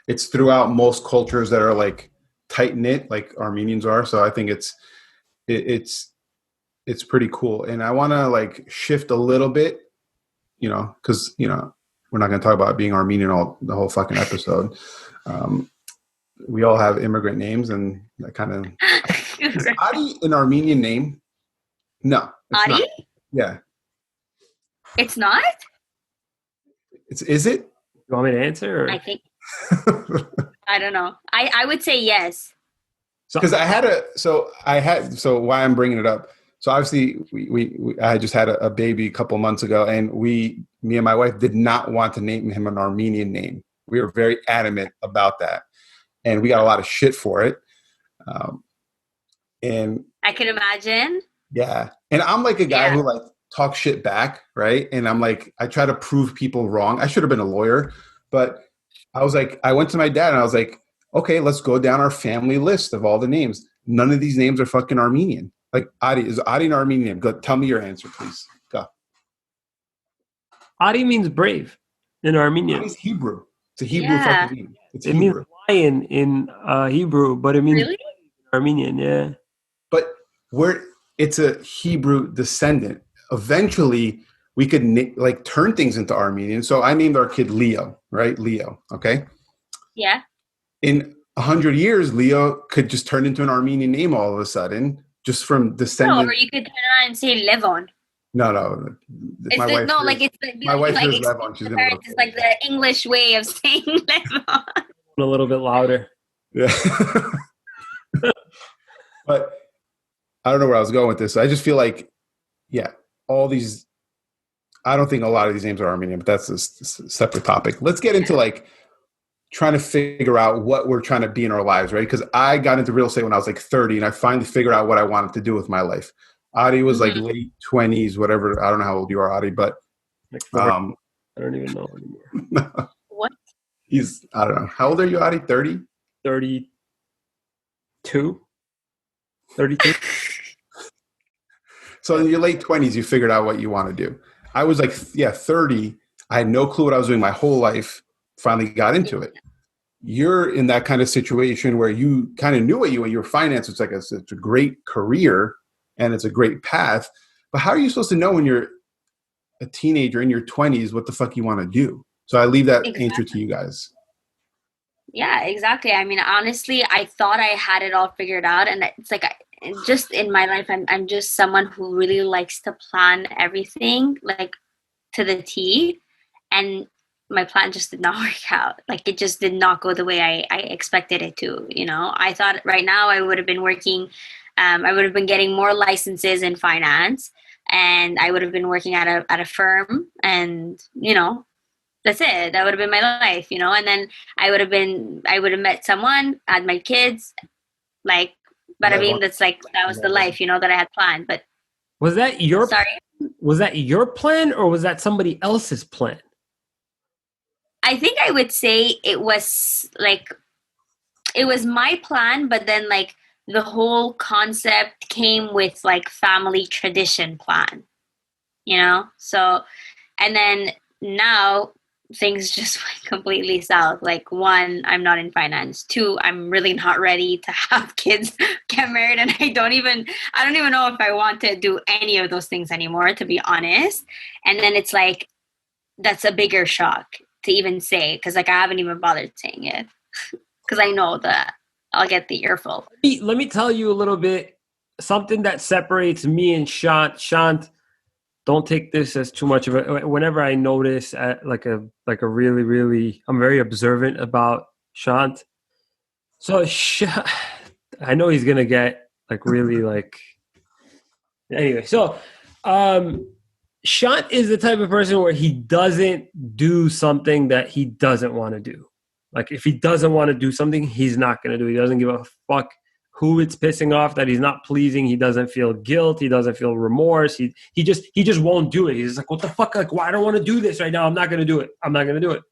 it's throughout most cultures that are like tight knit, like Armenians are. So I think it's pretty cool. And I want to like shift a little bit, you know, because you know we're not going to talk about being Armenian the whole fucking episode. We all have immigrant names, and that kind of is Ari an Armenian name? No, Ari? Not. Yeah, it's not. Is it? You want me to answer? Or? I think. I don't know. I would say yes. Because why I'm bringing it up. So obviously I just had a baby a couple months ago, and me and my wife did not want to name him an Armenian name. We were very adamant about that, and we got a lot of shit for it. And I can imagine. Yeah, and I'm like a guy who like talks shit back, right? And I'm like, I try to prove people wrong. I should have been a lawyer, but I was like, I went to my dad and I was like, okay, let's go down our family list of all the names. None of these names are fucking Armenian. Like is Ari an Armenian name? Go, tell me your answer, please. Go. Ari means brave in Armenian. Ari's Hebrew. It's a Hebrew fucking name. It means lion in Hebrew, but it means really? Armenian, yeah. But it's a Hebrew descendant. Eventually, we could like turn things into Armenian. So I named our kid Leo, right? Leo, okay? Yeah. In 100 years, Leo could just turn into an Armenian name all of a sudden, just from descendant. No, or you could turn around and say Levon. No. My wife hears Levon. She's gonna go. It's like the English way of saying Levon. A little bit louder. Yeah. But I don't know where I was going with this. I just feel like, yeah, all these. I don't think a lot of these names are Armenian, but that's a separate topic. Let's get into like trying to figure out what we're trying to be in our lives, right? Because I got into real estate when I was like 30, and I finally figured out what I wanted to do with my life. Adi was like late 20s, whatever. I don't know how old you are, Adi, but I don't even know anymore. What? I don't know. How old are you, Adi? 30? 32. So in your late 20s, you figured out what you want to do. I was like, 30. I had no clue what I was doing my whole life. Finally got into it. You're in that kind of situation where you kind of knew what you want. Your finance, it's a great career and it's a great path. But how are you supposed to know when you're a teenager in your 20s what the fuck you want to do? So I leave that answer to you guys. Yeah, exactly. I mean, honestly, I thought I had it all figured out, and it's like just in my life, I'm just someone who really likes to plan everything like to the T, and my plan just did not work out. Like it just did not go the way I expected it to. You know, I thought right now I would have been working, I would have been getting more licenses in finance, and I would have been working at a firm, and you know. That's it. That would have been my life, you know. And then I would have met someone, had my kids, like. But I mean, that's like that was the life, you know, that I had planned. But was that your plan, or was that somebody else's plan? I think I would say it was my plan, but then like the whole concept came with like family tradition plan, you know. So, and then now. Things just went completely south. Like 1, I'm not in finance. 2, I'm really not ready to have kids, get married, and I don't even know if I want to do any of those things anymore, to be honest. And then it's like that's a bigger shock to even say, because like I haven't even bothered saying it because I know that I'll get the earful. Let me tell you a little bit something that separates me and Shant. Shant, don't take this as too much of it. Whenever I notice like a really, really, I'm very observant about Shant. So I know he's going to get like really like, anyway. So Shant is the type of person where he doesn't do something that he doesn't want to do. Like if he doesn't want to do something, he's not going to do it. He doesn't give a fuck who it's pissing off that he's not pleasing. He doesn't feel guilt. He doesn't feel remorse. He just won't do it. He's like, what the fuck? Like, why I don't want to do this right now. I'm not going to do it. I'm not going to do it.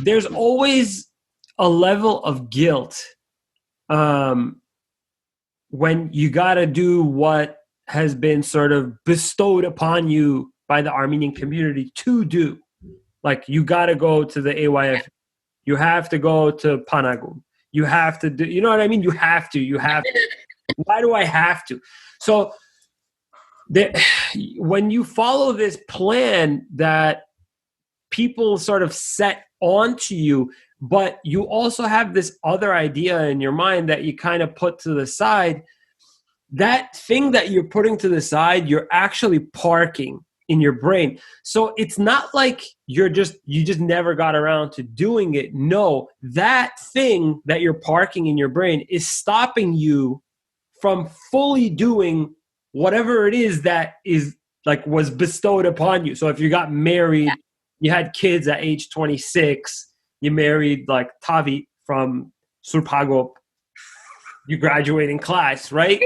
There's always a level of guilt when you got to do what has been sort of bestowed upon you by the Armenian community to do. Like you got to go to the AYF. You have to go to Panagum. You have to do, you know what I mean? You have to. Why do I have to? So when you follow this plan that people sort of set onto you, but you also have this other idea in your mind that you kind of put to the side, that thing that you're putting to the side, you're actually parking in your brain. So it's not like you just never got around to doing it. No, that thing that you're parking in your brain is stopping you from fully doing whatever it is that is like was bestowed upon you. So if you got married, you had kids at age 26, you married like Tavi from Surpagop, you graduate in class, right?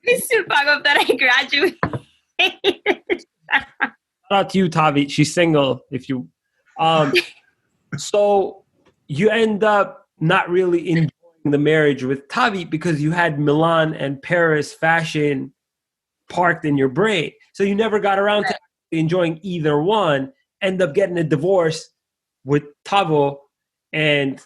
It's Surpagop that I graduated. Shout out to you, Tavi. She's single. If you, so you end up not really enjoying the marriage with Tavi because you had Milan and Paris fashion parked in your brain. So you never got around to enjoying either one. End up getting a divorce with Tavo, and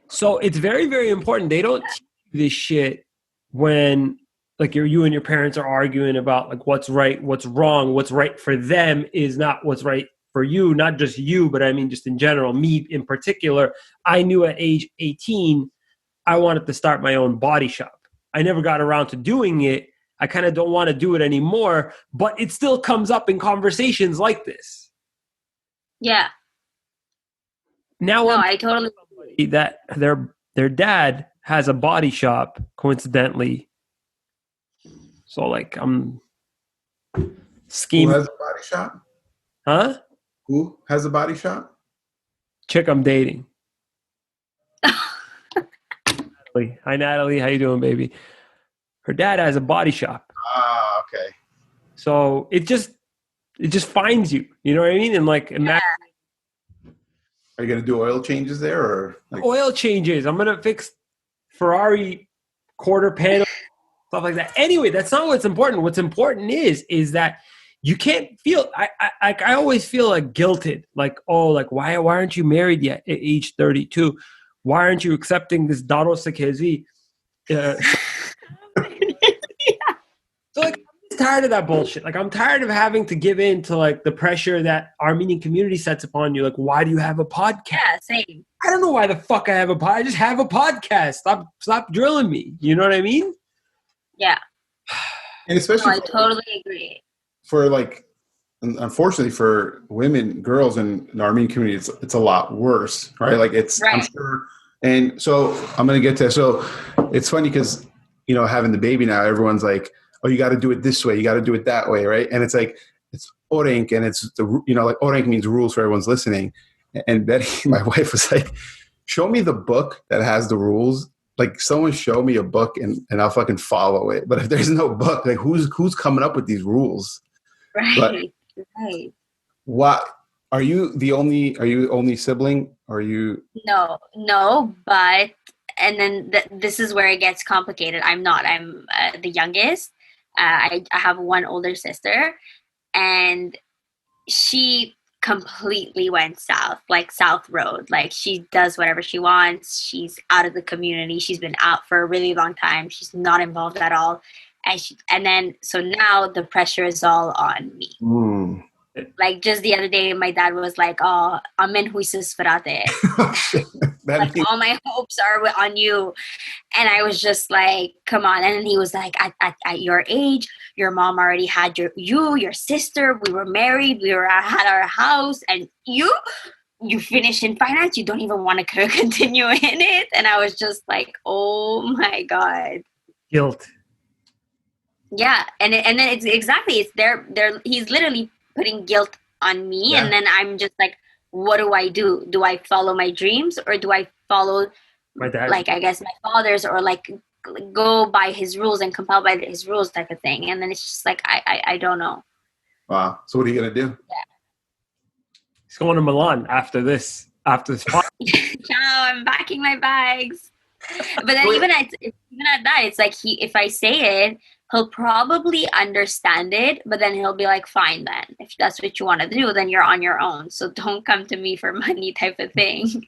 So it's very, very important. They don't teach you this shit when like you and your parents are arguing about like what's right, what's wrong, what's right for them is not what's right for you, not just you, but I mean just in general, me in particular. I knew at age 18 I wanted to start my own body shop. I never got around to doing it. I kind of don't want to do it anymore, but it still comes up in conversations like this. Yeah. Now no, I totally agree that their dad has a body shop, coincidentally. So like I'm scheming. Who has a body shop? Huh? Who has a body shop? Chick I'm dating. Natalie. Hi Natalie, how you doing, baby? Her dad has a body shop. Ah, okay. So it just finds you. You know what I mean? And like imagine. Are you gonna do oil changes there, or like oil changes? I'm gonna fix Ferrari quarter panel, stuff like that. Anyway, that's not what's important. What's important is that you can't feel. I always feel like guilted. Like, oh, like why aren't you married yet at age 32? Why aren't you accepting this Daro Sekezi? So like, I'm tired of that bullshit. Like, I'm tired of having to give in to like the pressure that Armenian community sets upon you. Like, why do you have a podcast? Yeah, same. I don't know why the fuck I have a podcast. I just have a podcast. Stop drilling me. You know what I mean? Yeah. And especially, I totally agree. For like, unfortunately for women, girls in the Armenian community, it's a lot worse, right? Like it's, right. I'm sure. And so I'm going to get to, so it's funny because, you know, having the baby now, everyone's like, oh, you got to do it this way. You got to do it that way. Right. And it's like, it's orenk, and it's the, you know, like orenk means rules for everyone's listening. And Betty, my wife, was like, show me the book that has the rules. Like someone show me a book and I'll fucking follow it. But if there's no book, like who's coming up with these rules? Right. But right. What are you only sibling? Are you? No, but, and then this is where it gets complicated. I'm not, I'm the youngest. I have one older sister, and she completely went south, like South Road. Like she does whatever she wants. She's out of the community. She's been out for a really long time. She's not involved at all. And then, so now the pressure is all on me. Mm. Like just the other day, my dad was like, "Oh, amen huises frate." Like all my hopes are on you, and I was just like, "Come on!" And then he was like, "At your age, your mom already had your sister. We were married. Had our house, and you finish in finance. You don't even want to continue in it." And I was just like, "Oh my god, guilt." Yeah, and then it's exactly it's there. He's literally putting guilt on me, and then I'm just like, what do I do? Do I follow my dreams, or do I follow my dad? Like I guess my father's, or like go by his rules and compel by his rules type of thing? And then it's just like I don't know. Wow. So what are you gonna do? Yeah. He's going to Milan after this. Ciao! I'm packing my bags. But then even at that, it's like if I say it, he'll probably understand it, but then he'll be like, fine then. If that's what you want to do, then you're on your own. So don't come to me for money type of thing.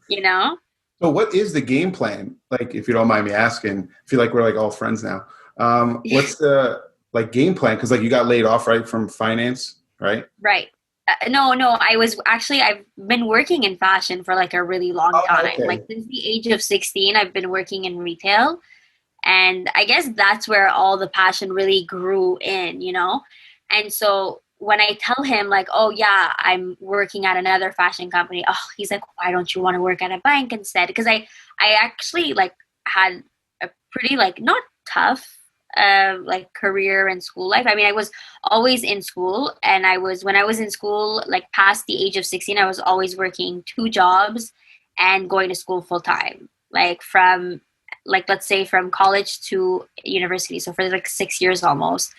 You know? So what is the game plan? Like, if you don't mind me asking, I feel like we're like all friends now. What's the like game plan? Because like you got laid off, right, from finance, right? Right. No, I've been working in fashion for like a really long time. Okay. Like since the age of 16, I've been working in retail. And I guess that's where all the passion really grew in, you know? And so when I tell him like, oh yeah, I'm working at another fashion company. Oh, he's like, why don't you want to work at a bank instead? Because I actually like had a pretty like not tough like career and school life. I mean, I was always in school, and when I was in school, like past the age of 16, I was always working 2 jobs and going to school full time, like from like, let's say from college to university. So for like 6 years almost.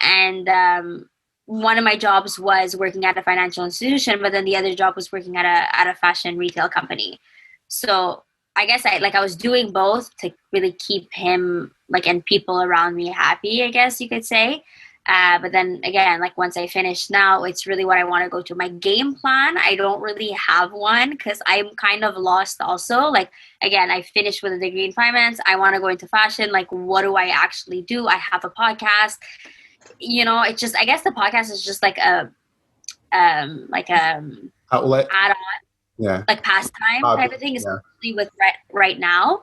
And one of my jobs was working at a financial institution, but then the other job was working at a fashion retail company. So I guess I was doing both to really keep him like and people around me happy, I guess you could say. But then again, like once I finish now, it's really what I want to go to. My game plan, I don't really have one because I'm kind of lost also. Like, again, I finished with a degree in finance. I want to go into fashion. Like, what do I actually do? I have a podcast. It's just, I guess the podcast is just like a outlet, add-on, like pastime type of thing, especially with right now.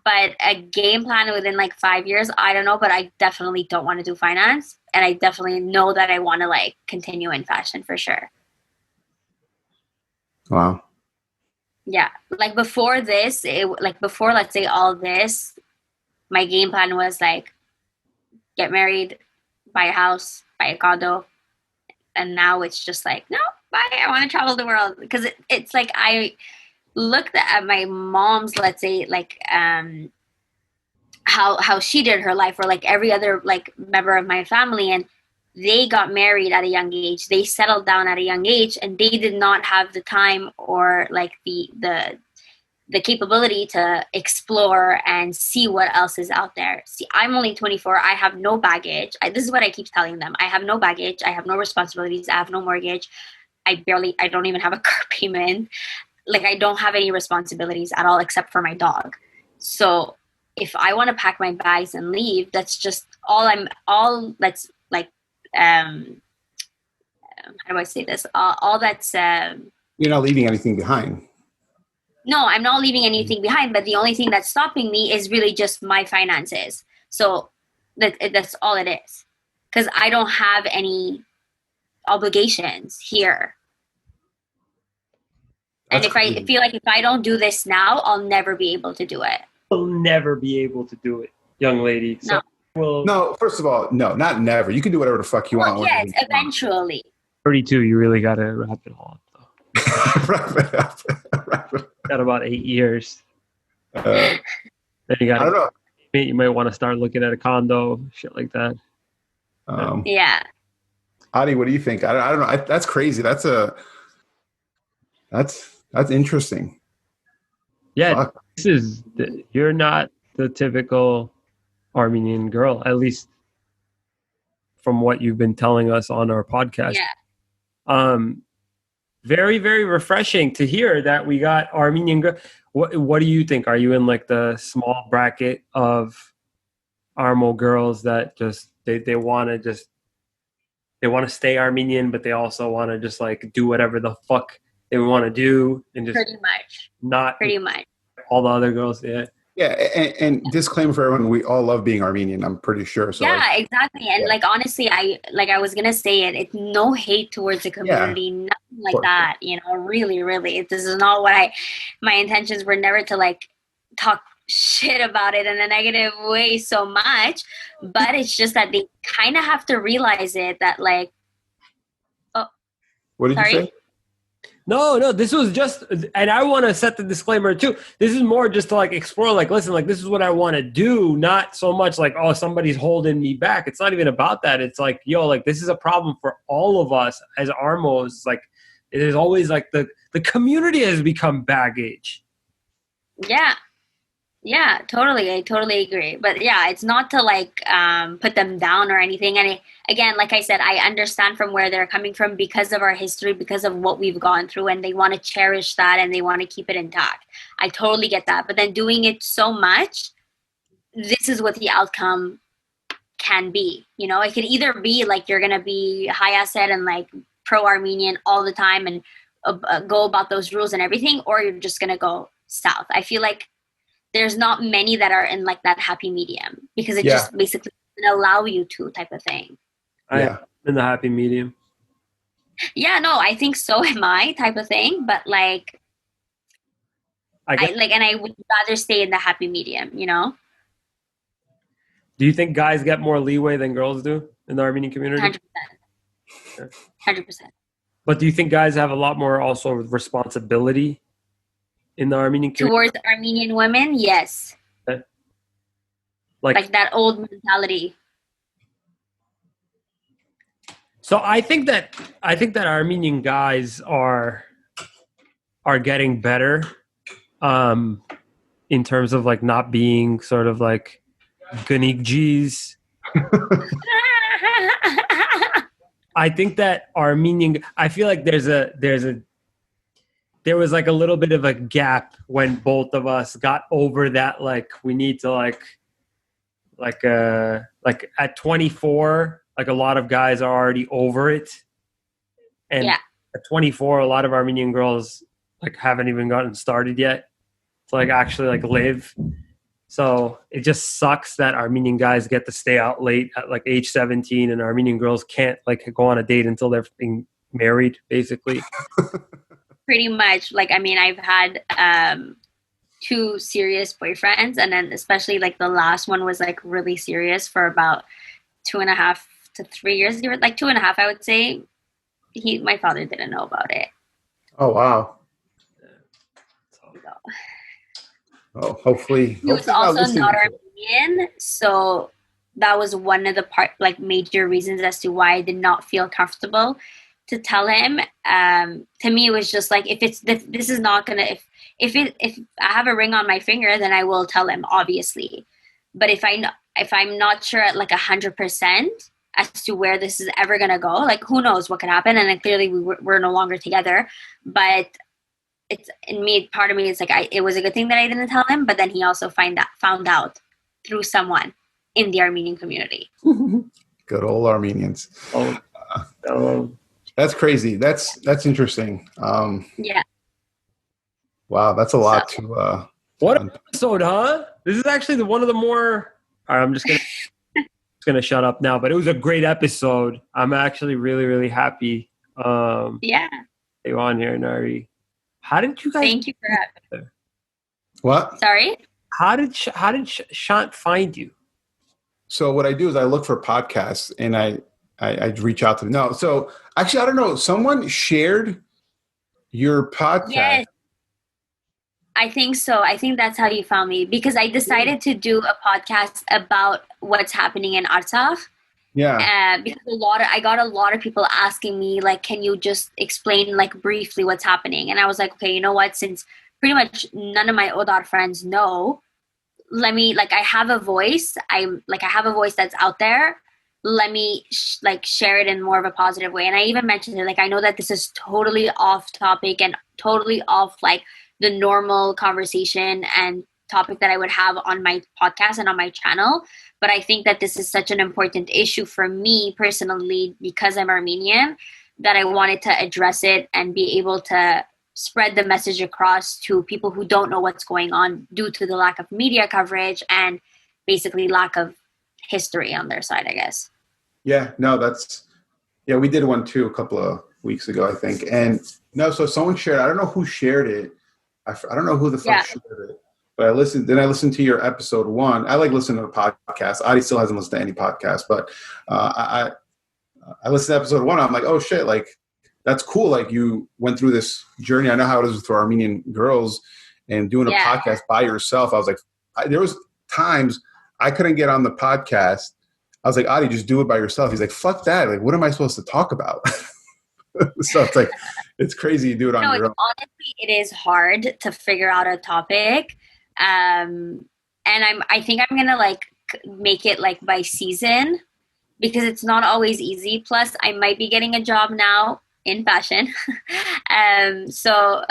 But a game plan within like 5 years, I don't know, but I definitely don't want to do finance. And I definitely know that I want to like continue in fashion for sure. Wow. Yeah. Like before this, before, let's say all this, my game plan was like get married, buy a house, buy a condo. And now it's just like, no, bye. I want to travel the world. Because it's like I looked at my mom's, let's say, like how she did her life, or like every other like member of my family, and they got married at a young age, they settled down at a young age, and they did not have the time or like the capability to explore and see what else is out there. See, I'm only 24. I have no baggage. This is what I keep telling them. I have no baggage. I have no responsibilities. I have no mortgage. I don't even have a car payment. Like, I don't have any responsibilities at all except for my dog. So if I want to pack my bags and leave, that's just that's like, how do I say this? All that's, you're not leaving anything behind. No, I'm not leaving anything behind, but the only thing that's stopping me is really just my finances. So that's all it is. Because I don't have any obligations here. And I feel like if I don't do this now, I'll never be able to do it. You'll never be able to do it, young lady. No. No, first of all, no, not never. You can do whatever the fuck you want. Yes, eventually. 32, you really got to wrap it all up, though. Wrap it up. Got about 8 years. Then you got. I don't know. You might want to start looking at a condo, shit like that. Yeah. Adi, what do you think? I don't know. That's crazy. That's interesting. Yeah, you're not the typical Armenian girl, at least from what you've been telling us on our podcast. Yeah. Very, very refreshing to hear that we got Armenian girl. What do you think? Are you in like the small bracket of Armo girls that just they want to stay Armenian, but they also want to just like do whatever the fuck they want to do and just pretty much all the other girls? Yeah, and disclaimer for everyone: we all love being Armenian. I'm pretty sure. So yeah, exactly. And like honestly, I was gonna say it. It's no hate towards the community, nothing like that. Really, really, this is not what my intentions were. Never to like talk shit about it in a negative way so much, but it's just that they kind of have to realize it that like. Oh, what did you say? No, this was just, and I want to set the disclaimer too. This is more just to like explore, like, listen, like, this is what I want to do. Not so much like, oh, somebody's holding me back. It's not even about that. It's like, yo, like, this is a problem for all of us as Armos. Like, it is always like the community has become baggage. Yeah, totally. I totally agree. But yeah, it's not to like put them down or anything. And again, like I said, I understand from where they're coming from because of our history, because of what we've gone through, and they want to cherish that and they want to keep it intact. I totally get that. But then doing it so much, this is what the outcome can be. It could either be like you're going to be high asset and like pro-Armenian all the time and go about those rules and everything, or you're just going to go south. I feel like there's not many that are in like that happy medium because it just basically doesn't allow you to type of thing. I'm in the happy medium. Yeah, no, I think so am I type of thing. But like, I would rather stay in the happy medium, Do you think guys get more leeway than girls do in the Armenian community? 100%. But do you think guys have a lot more also responsibility in the Armenian community? Towards Armenian women, yes. Okay. Like that old mentality. So I think that Armenian guys are getting better in terms of like not being sort of like Ganik G's. I think that Armenian, I feel like there was like a little bit of a gap when both of us got over that. Like we need to like at 24, like a lot of guys are already over it. And at 24, a lot of Armenian girls like haven't even gotten started yet to like actually like live. So it just sucks that Armenian guys get to stay out late at like age 17 and Armenian girls can't like go on a date until they're being married, basically. Pretty much. Like, I mean, I've had 2 serious boyfriends, and then especially like the last one was like really serious for about 2.5 to 3 years. Like 2.5, I would say. My father didn't know about it. Oh, wow. Oh, hopefully. He was also not Armenian, so that was one of the major reasons as to why I did not feel comfortable to tell him. To me, it was just like, if this is not gonna, if I have a ring on my finger, then I will tell him, obviously. But if I'm not sure at like 100% as to where this is ever gonna go, like who knows what could happen, and then clearly we're no longer together, but. It's in me. Part of me is like, it was a good thing that I didn't tell him, but then he also found out through someone in the Armenian community. Good old Armenians. That's crazy. That's interesting. Yeah. Wow, that's a lot to. What episode, huh? This is actually one of the more. All right, I'm just gonna shut up now. But it was a great episode. I'm actually really, really happy. Yeah. You on here, Nairi. How did you guys? Thank you for having me. What? Sorry? How did Shant find you? So what I do is I look for podcasts and I reach out to them. No, so actually I don't know. Someone shared your podcast. Yes. I think so. I think that's how you found me, because I decided to do a podcast about what's happening in Artsakh. Yeah. Because I got a lot of people asking me, like, can you just explain like briefly what's happening? And I was like, okay, you know what? Since pretty much none of my Odar friends know, let me, like, I have a voice. I have a voice that's out there. Let me share it in more of a positive way. And I even mentioned it, like, I know that this is totally off topic and totally off like the normal conversation and topic that I would have on my podcast and on my channel. But I think that this is such an important issue for me personally, because I'm Armenian, that I wanted to address it and be able to spread the message across to people who don't know what's going on due to the lack of media coverage and basically lack of history on their side, I guess. Yeah, no, we did one too a couple of weeks ago, I think. And no, so someone shared, I don't know who shared it. I don't know who the fuck shared it. But I listened to your episode 1. I like listening to podcasts. Adi still hasn't listened to any podcast, but I listened to episode 1. I'm like, oh shit, like that's cool. Like you went through this journey. I know how it is for Armenian girls and doing a podcast by yourself. I was like, there was times I couldn't get on the podcast. I was like, Adi, just do it by yourself. He's like, fuck that. Like, what am I supposed to talk about? So it's like, it's crazy you do it on your own. Honestly, it is hard to figure out a topic. And I think I'm gonna like make it like by season, because it's not always easy. Plus, I might be getting a job now in fashion. So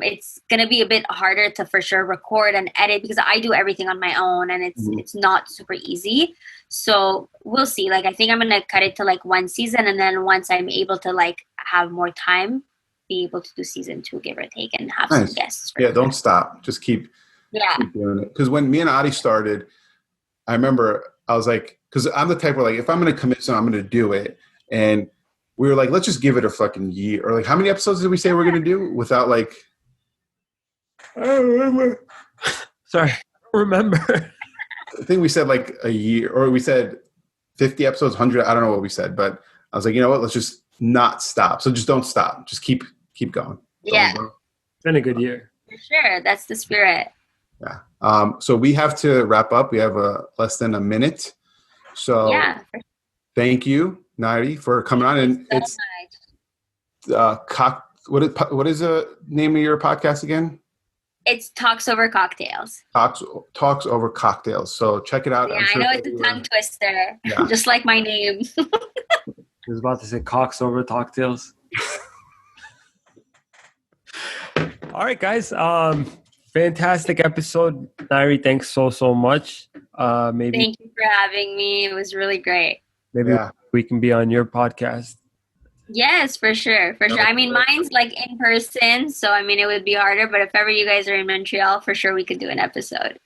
it's gonna be a bit harder to for sure record and edit, because I do everything on my own and it's not super easy. So we'll see. Like, I think I'm gonna cut it to like 1 season, and then once I'm able to like have more time, be able to do season 2, give or take, and have some guests. Yeah, don't stop. Just keep doing it. Because when me and Adi started, I remember I was like, because I'm the type where like, if I'm going to commit something, I'm going to do it. And we were like, let's just give it a fucking year. Or like, how many episodes did we say we're going to do without like? I don't remember. Sorry, I don't remember. I think we said like a year, or we said 50 episodes, 100. I don't know what we said, but I was like, you know what? Let's just not stop. So just don't stop. Just keep going. Yeah. It's been a good year. For sure. That's the spirit. Yeah. So we have to wrap up. We have less than a minute. So thank you, Nairi, for coming on. And it's what is the name of your podcast again? It's Talks Over Cocktails. Talks over cocktails. So check it out. Yeah, I know it's a tongue twister, just like my name. I was about to say Cocks Over Cocktails. All right, guys. Fantastic episode. Nairi, thanks so much. Maybe Thank you for having me. It was really great. Maybe we can be on your podcast. Yes, for sure. For sure. I mean, mine's like in person, so I mean, it would be harder, but if ever you guys are in Montreal, for sure we could do an episode.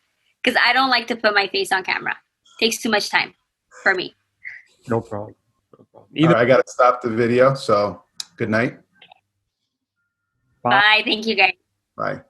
Because I don't like to put my face on camera. Takes too much time for me. No problem. All right, I got to stop the video, so good night. Bye. Thank you, guys. Bye.